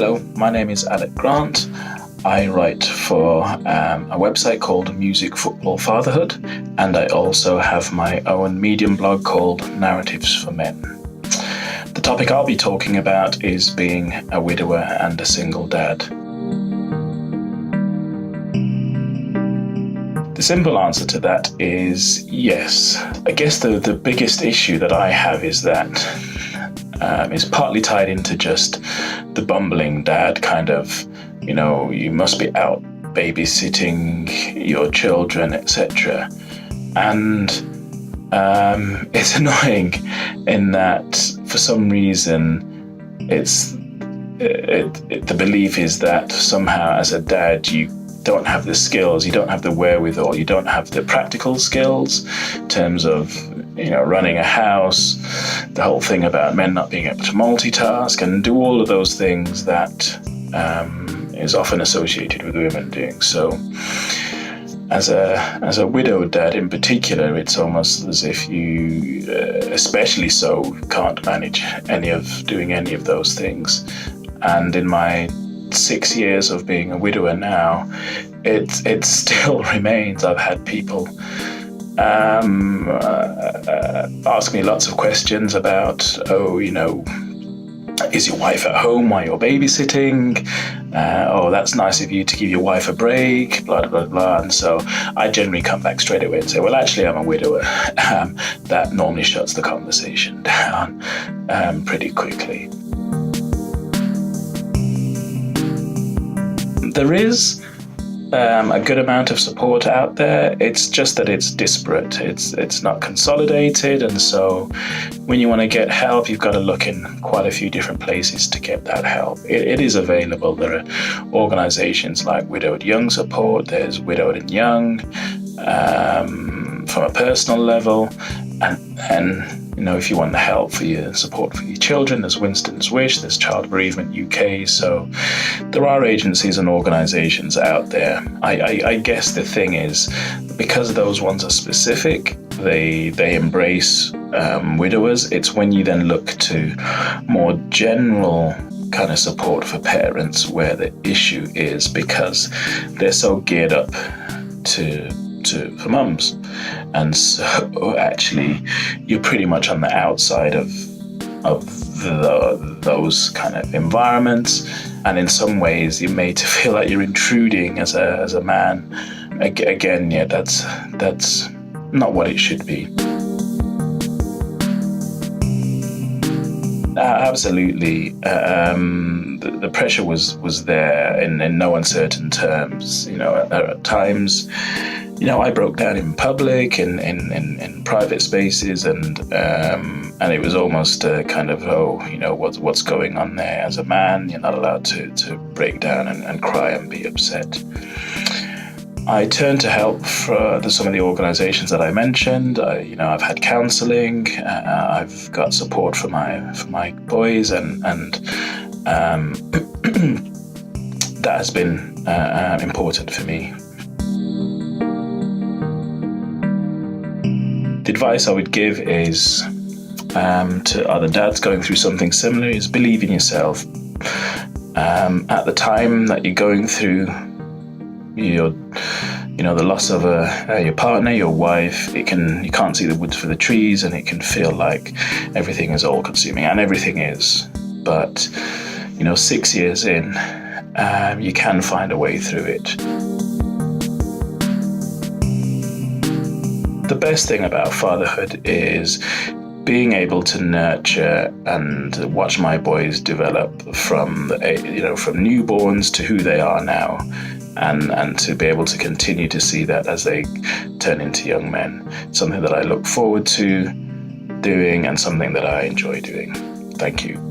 Hello, my name is Alec Grant. I write for a website called Music Football Fatherhood, and I also have my own Medium blog called Narratives for Men. The topic I'll be talking about is being a widower and a single dad. The simple answer to that is yes. I guess the biggest issue that I have is that it's partly tied into just the bumbling dad kind of, you must be out babysitting your children, etc. And it's annoying in that for some reason the belief is that somehow as a dad you don't have the skills, you don't have the wherewithal, you don't have the practical skills in terms of running a house, the whole thing about men not being able to multitask and do all of those things that is often associated with women doing. So as a widowed dad in particular, it's almost as if you, especially so, can't manage doing any of those things. And in my 6 years of being a widower now, it still remains. I've had people ask me lots of questions about, is your wife at home while you're babysitting? That's nice of you to give your wife a break, blah, blah, blah. And so I generally come back straight away and say, well, actually, I'm a widower. That normally shuts the conversation down pretty quickly. There is a good amount of support out there. It's just that it's disparate. It's not consolidated, and so when you want to get help, you've got to look in quite a few different places to get that help. It is available. There are organizations like Widowed Young Support. There's Widowed and Young from a personal level, and if you want the help for your support for your children, there's Winston's Wish, there's Child Bereavement UK. So there are agencies and organizations out there. I guess the thing is, because those ones are specific, they embrace widowers. It's when you then look to more general kind of support for parents where the issue is, because they're so geared up for mums, and so actually you're pretty much on the outside of those kind of environments, and in some ways you're made to feel like you're intruding as a man. Again, that's not what it should be. Absolutely, the pressure was there in no uncertain terms. At times, I broke down in public, in private spaces, and it was almost a kind of, what's going on there? As a man, you're not allowed to break down and cry and be upset. I turned to help for some of the organizations that I mentioned. I've had counseling. I've got support for my boys, and that has been important for me. The advice I would give is to other dads going through something similar is believe in yourself. At the time that you're going through the loss of your partner, your wife, you can't see the woods for the trees, and it can feel like everything is all consuming, and everything is. But 6 years in, you can find a way through it. The best thing about fatherhood is being able to nurture and watch my boys develop from newborns to who they are now, and to be able to continue to see that as they turn into young men. Something that I look forward to doing and something that I enjoy doing. Thank you.